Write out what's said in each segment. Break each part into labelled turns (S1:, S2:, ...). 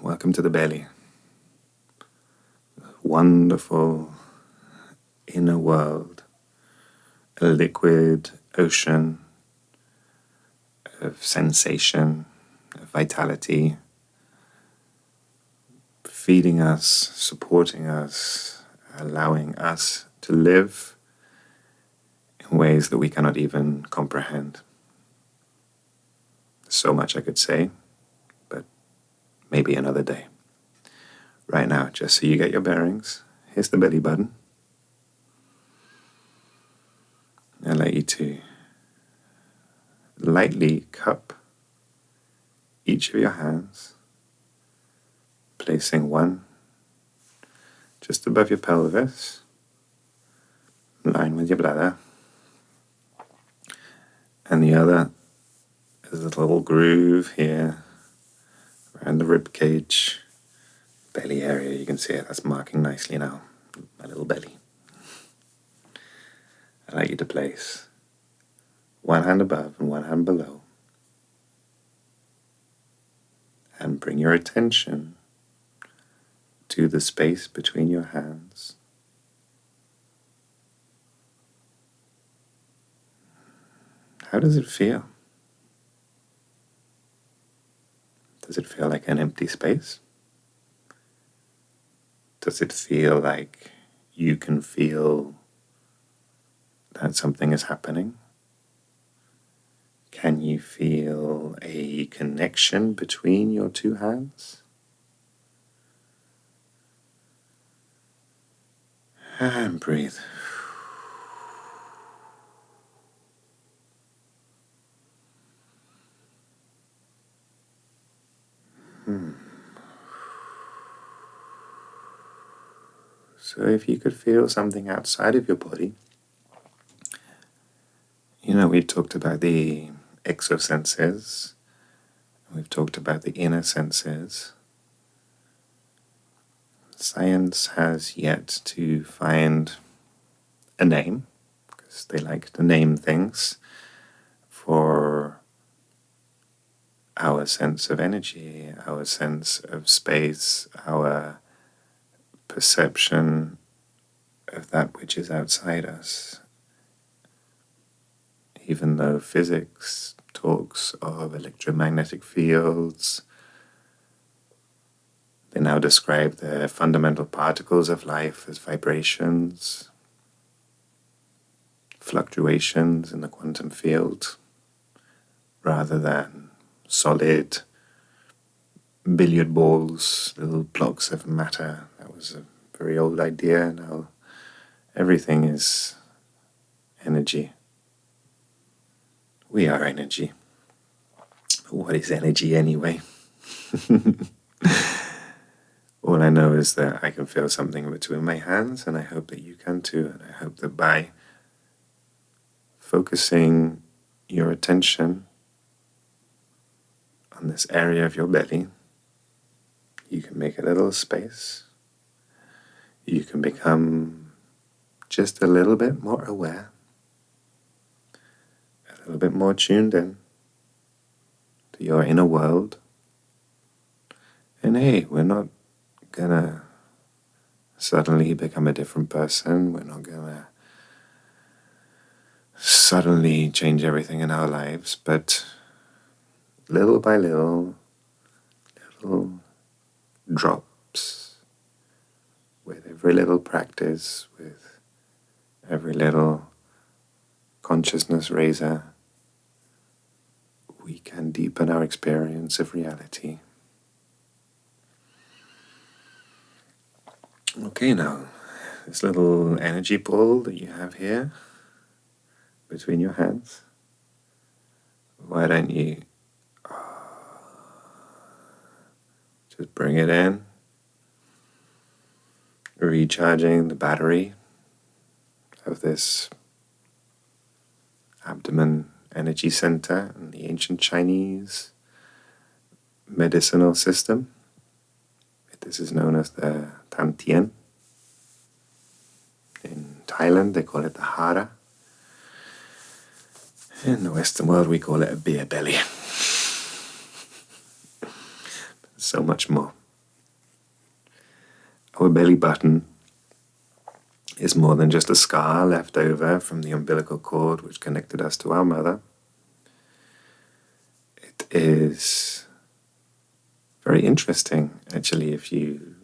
S1: Welcome to the belly. Wonderful inner world, a liquid ocean of sensation, of vitality, feeding us, supporting us, allowing us to live in ways that we cannot even comprehend. So much I could say, but maybe another day. Right now, just so you get your bearings, here's the belly button. I'd like you to lightly cup each of your hands, placing one just above your pelvis, in line with your bladder, and the other is a little groove here around the rib cage, belly area. You can see it, that's marking nicely now, my little belly. I'd like you to place one hand above and one hand below, and bring your attention to the space between your hands. How does it feel? Does it feel like an empty space? Does it feel like you can feel that something is happening? Can you feel a connection between your two hands? And breathe. So if you could feel something outside of your body, we've talked about the exosenses, we've talked about the inner senses. Science has yet to find a name, because they like to name things, for our sense of energy, our sense of space, our perception of that which is outside us. Even though physics talks of electromagnetic fields, they now describe the fundamental particles of life as vibrations, fluctuations in the quantum field, rather than solid billiard balls, little blocks of matter. That was a very old idea. Now everything is energy. We are energy. But what is energy anyway? All I know is that I can feel something between my hands, and I hope that you can too. And I hope that by focusing your attention on this area of your belly, you can make a little space. You can become just a little bit more aware, a little bit more tuned in to your inner world. And hey, we're not gonna suddenly become a different person. We're not gonna suddenly change everything in our lives, but little by little drops, with every little practice, with every little consciousness raiser, we can deepen our experience of reality. Okay, now, this little energy ball that you have here between your hands, why don't you just bring it in, recharging the battery of this abdomen energy center in the ancient Chinese medicinal system. This is known as the Tantien. In Thailand, they call it the Hara. In the Western world, we call it a beer belly. so much more. Our belly button is more than just a scar left over from the umbilical cord which connected us to our mother. It is very interesting, actually. If you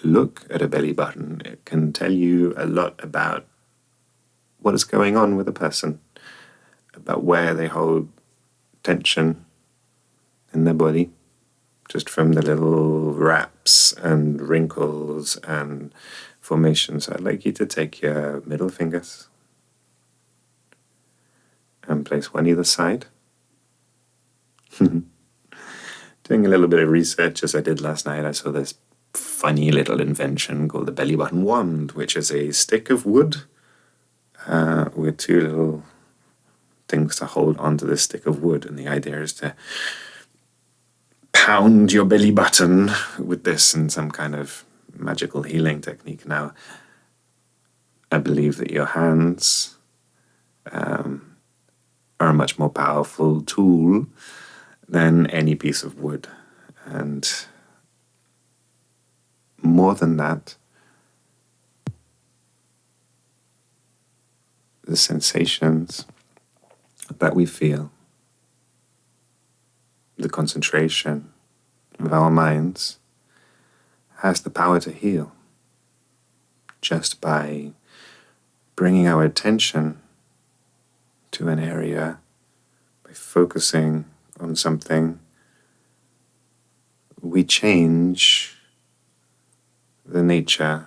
S1: look at a belly button, it can tell you a lot about what is going on with a person, about where they hold tension in their body, just from the little wraps and wrinkles and formations. I'd like you to take your middle fingers and place one either side. Doing a little bit of research as I did last night, I saw this funny little invention called the belly button wand, which is a stick of wood with two little things to hold onto this stick of wood. And the idea is to pound your belly button with this in some kind of magical healing technique. Now, I believe that your hands are a much more powerful tool than any piece of wood. And more than that, the sensations that we feel, the concentration of our minds has the power to heal just by bringing our attention to an area, by focusing on something. We change the nature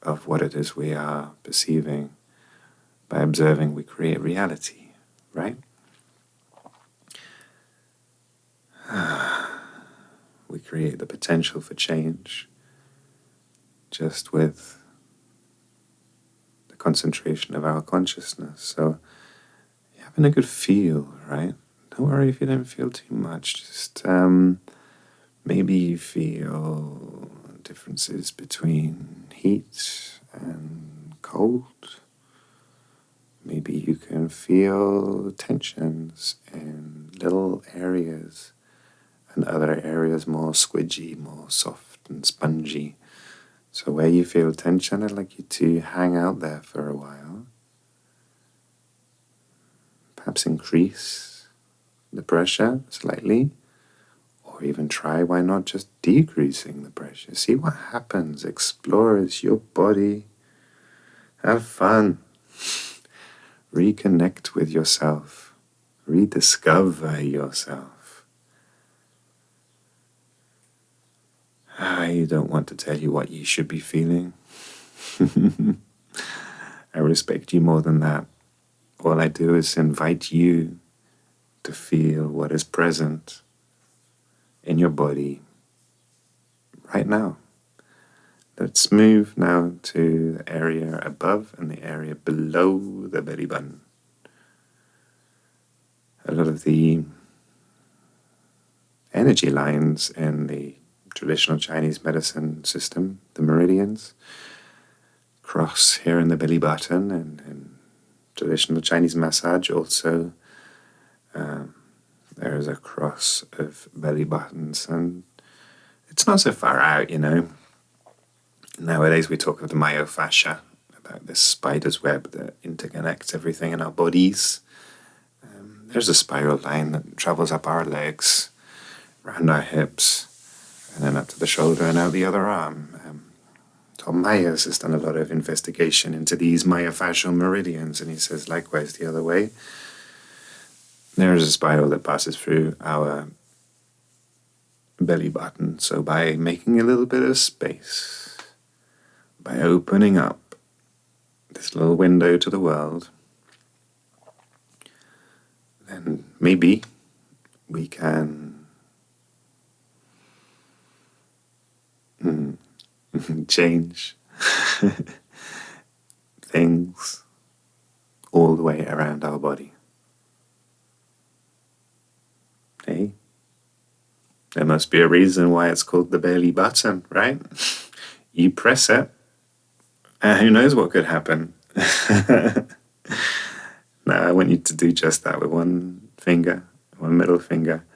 S1: of what it is we are perceiving. By observing, we create reality, right? We create the potential for change just with the concentration of our consciousness. So you're having a good feel, right? Don't worry if you don't feel too much. Just maybe you feel differences between heat and cold. Maybe you can feel tensions in little areas and other areas more squidgy, more soft and spongy. So where you feel tension, I'd like you to hang out there for a while. Perhaps increase the pressure slightly, or even try, why not, just decreasing the pressure. See what happens. Explore as your body. Have fun. Reconnect with yourself. Rediscover yourself. I don't want to tell you what you should be feeling. I respect you more than that. All I do is invite you to feel what is present in your body right now. Let's move now to the area above and the area below the belly button. A lot of the energy lines in the traditional Chinese medicine system, the meridians, cross here in the belly button, and in traditional Chinese massage also there is a cross of belly buttons, and it's not so far out, you know. Nowadays we talk of the myofascia, about this spider's web that interconnects everything in our bodies. There's a spiral line that travels up our legs, around our hips, and then up to the shoulder and out the other arm. Tom Myers has done a lot of investigation into these myofascial meridians, and he says likewise the other way. There is a spiral that passes through our belly button. So by making a little bit of space, by opening up this little window to the world, then maybe we can change things all the way around our body. Hey, there must be a reason why it's called the belly button, right? You press it, and who knows what could happen. Now I want you to do just that with one finger, one middle finger.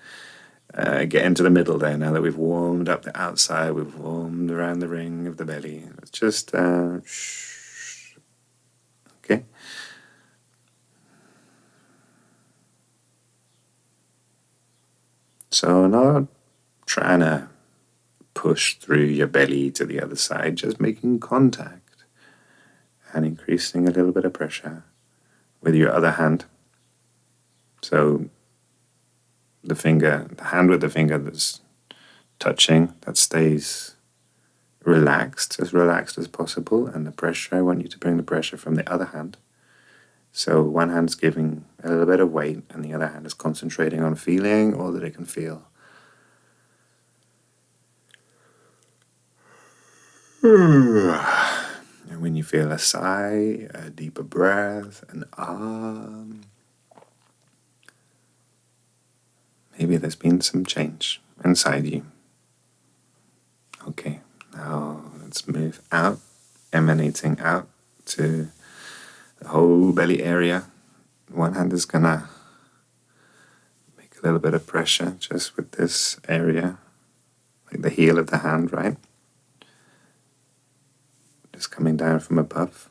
S1: get into the middle there. Now that we've warmed up the outside, we've warmed around the ring of the belly. Let's just okay. So not trying to push through your belly to the other side, just making contact and increasing a little bit of pressure with your other hand. So the hand with the finger that's touching, that stays relaxed as possible, and the pressure, I want you to bring the pressure from the other hand. So one hand's giving a little bit of weight, and the other hand is concentrating on feeling all that it can feel. And when you feel a sigh, a deeper breath, an maybe there's been some change inside you. Okay, now let's move out, emanating out to the whole belly area. One hand is gonna make a little bit of pressure just with this area, like the heel of the hand, right? Just coming down from above.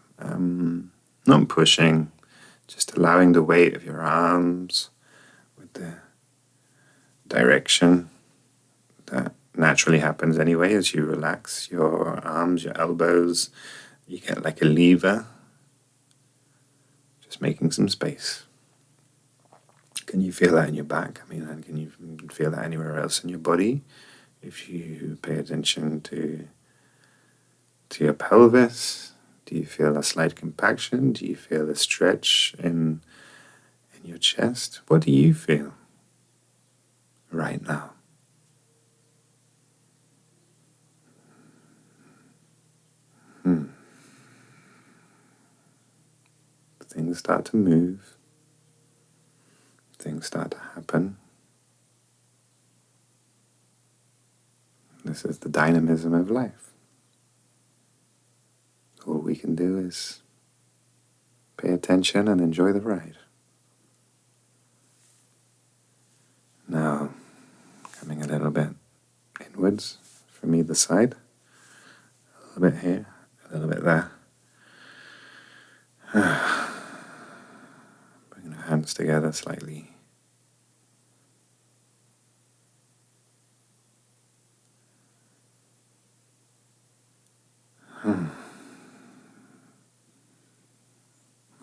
S1: Not pushing, just allowing the weight of your arms with the direction that naturally happens anyway as you relax your arms, your elbows. You get like a lever, just making some space. Can you feel that in your back? I mean, and can you feel that anywhere else in your body? If you pay attention to your pelvis, do you feel a slight compaction? Do you feel a stretch in your chest? What do you feel right now? Things start to move. Things start to happen. This is the dynamism of life. All we can do is pay attention and enjoy the ride. Now, coming a little bit inwards from either side. A little bit here, a little bit there. Bringing our hands together slightly.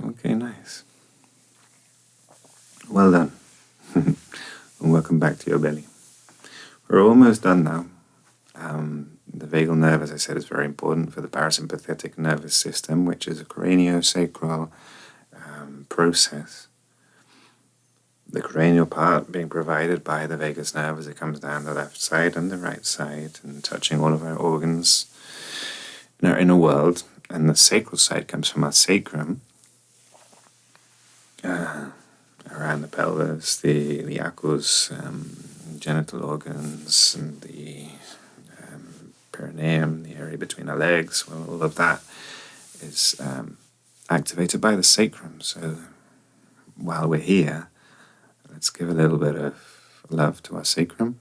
S1: Okay, nice. Well done. And welcome back to your belly. We're almost done now. The vagal nerve, as I said, is very important for the parasympathetic nervous system, which is a craniosacral process. The cranial part being provided by the vagus nerve as it comes down the left side and the right side and touching all of our organs in our inner world. And the sacral side comes from our sacrum, around the pelvis, the aqueous genital organs, and the perineum, the area between our legs. Well, all of that is activated by the sacrum. So while we're here, let's give a little bit of love to our sacrum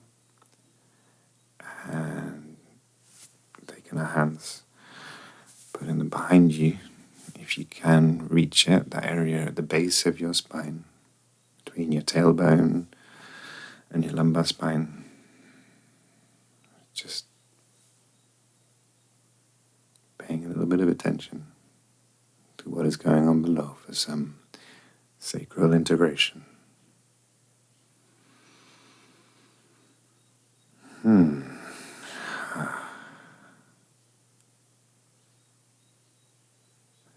S1: and taking our hands, putting them behind you. If you can reach it, that area at the base of your spine, between your tailbone and your lumbar spine. Just paying a little bit of attention to what is going on below for some sacral integration.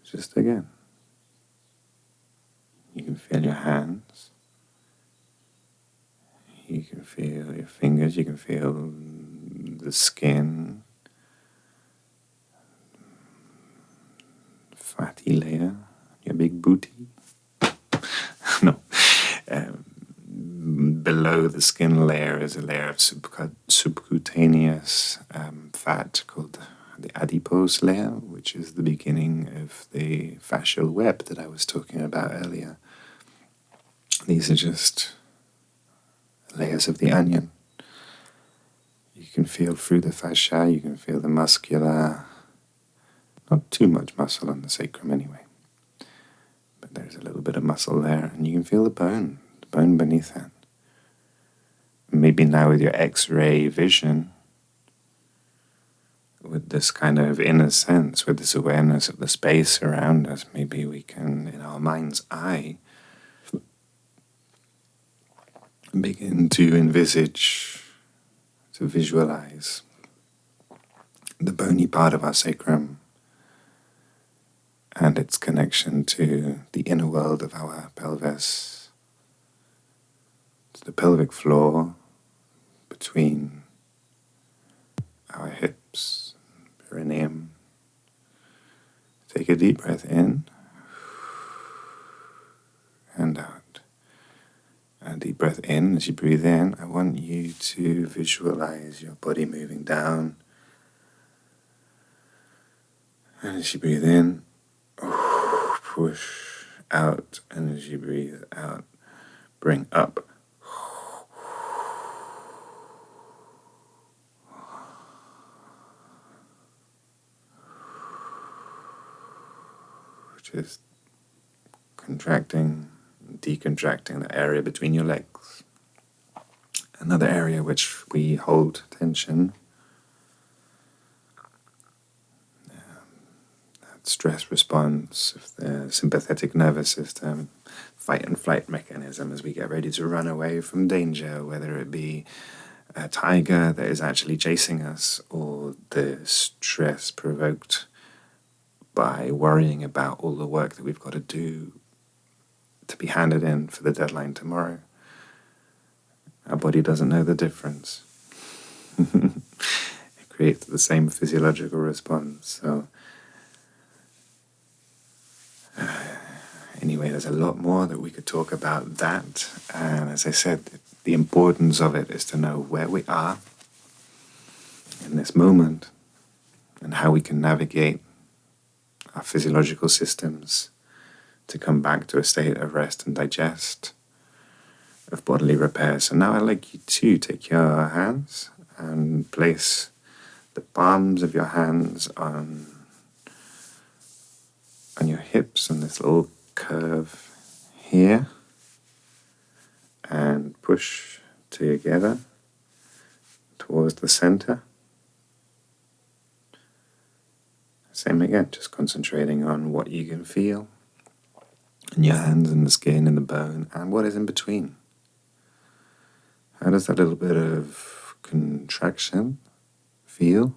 S1: Just again, you can feel your hands, you can feel your fingers, you can feel the skin, fatty layer, your big booty. No. Below the skin layer is a layer of subcutaneous fat called the adipose layer, which is the beginning of the fascial web that I was talking about earlier. These are just layers of the onion. can feel through the fascia, you can feel the muscular, not too much muscle on the sacrum anyway, but there's a little bit of muscle there, and you can feel the bone beneath that. Maybe now with your X-ray vision, with this kind of inner sense, with this awareness of the space around us, maybe we can, in our mind's eye, begin to envisage, to visualize the bony part of our sacrum and its connection to the inner world of our pelvis, to the pelvic floor between our hips, perineum. Take a deep breath in and out. A deep breath in. As you breathe in, I want you to visualize your body moving down. And as you breathe in, push out. And as you breathe out, bring up. Just contracting, decontracting the area between your legs. Another area which we hold tension, that stress response of the sympathetic nervous system, fight and flight mechanism as we get ready to run away from danger, whether it be a tiger that is actually chasing us or the stress provoked by worrying about all the work that we've got to do to be handed in for the deadline tomorrow. Our body doesn't know the difference. It creates the same physiological response. So anyway, there's a lot more that we could talk about that. And as I said, the importance of it is to know where we are in this moment and how we can navigate our physiological systems to come back to a state of rest and digest, of bodily repair. So now I'd like you to take your hands and place the palms of your hands on your hips on this little curve here, and push together towards the center. Same again, just concentrating on what you can feel in your hands and the skin and the bone and what is in between. How does that little bit of contraction feel?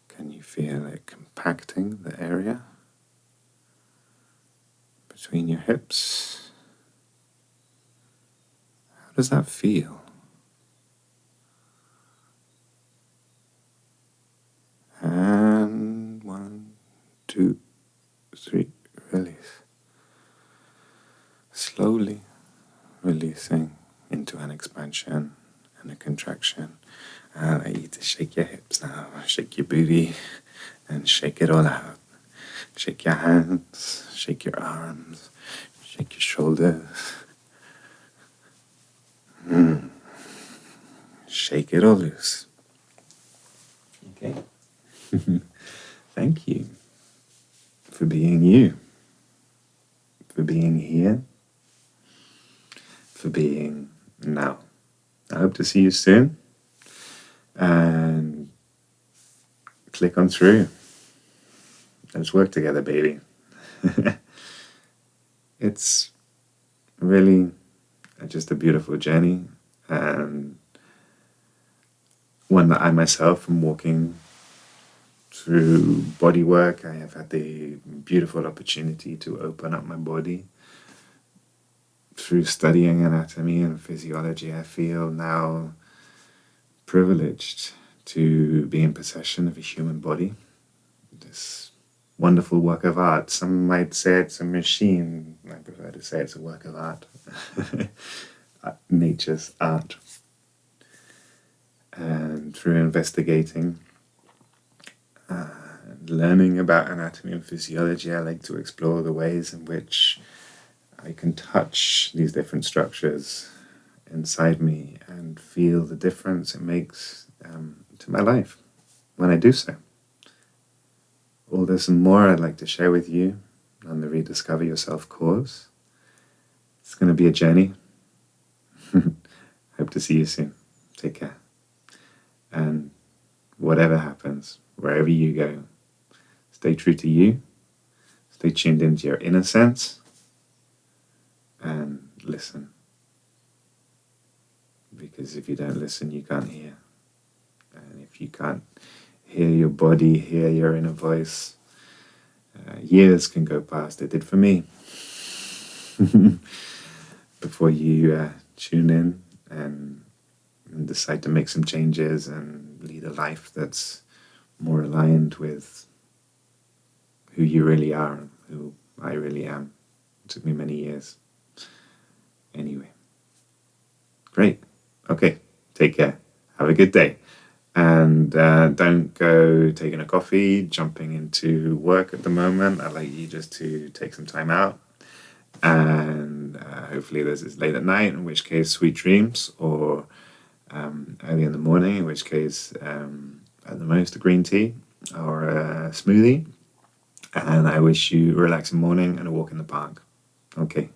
S1: Can you feel it compacting the area between your hips? How does that feel? And 1, 2, 3, release. Slowly releasing into an expansion and a contraction. I want you to shake your hips now, shake your booty, and shake it all out. Shake your hands, shake your arms, shake your shoulders. Shake it all loose. Okay. Thank you for being you, for being here, for being now. I hope to see you soon, and click on through. Let's work together, baby. It's really just a beautiful journey, and one that I myself am walking through body work. I have had the beautiful opportunity to open up my body through studying anatomy and physiology. I feel now privileged to be in possession of a human body, this wonderful work of art. Some might say it's a machine. I prefer to say it's a work of art. Nature's art. And through investigating and learning about anatomy and physiology, I like to explore the ways in which I can touch these different structures inside me and feel the difference it makes to my life when I do so. All this and more I'd like to share with you on the Rediscover Yourself course. It's going to be a journey. Hope to see you soon. Take care. And whatever happens, wherever you go, stay true to you, stay tuned into your inner sense, and listen. Because if you don't listen, you can't hear. And if you can't hear your body, hear your inner voice, years can go past. It did for me. Before you tune in and decide to make some changes and lead a life that's more aligned with who you really are and who I really am. It took me many years. Anyway. Great. Okay. Take care. Have a good day. And don't go taking a coffee, jumping into work at the moment. I'd like you just to take some time out. And hopefully this is late at night, in which case sweet dreams, or early in the morning, in which case at the most a green tea or a smoothie. And I wish you a relaxing morning and a walk in the park. Okay.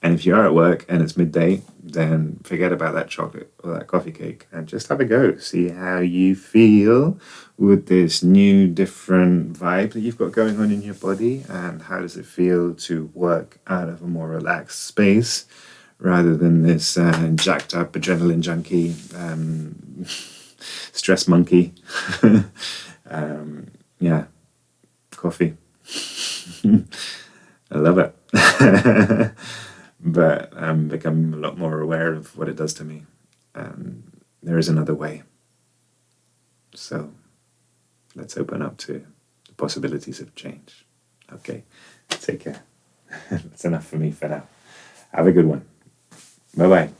S1: And if you are at work and it's midday, then forget about that chocolate or that coffee cake and just have a go. See how you feel with this new, different vibe that you've got going on in your body, and how does it feel to work out of a more relaxed space rather than this jacked up adrenaline junkie, stress monkey. Yeah, coffee. I love it. But I'm becoming a lot more aware of what it does to me. There is another way. So let's open up to the possibilities of change. Okay, take care. That's enough for me for now. Have a good one. Bye-bye.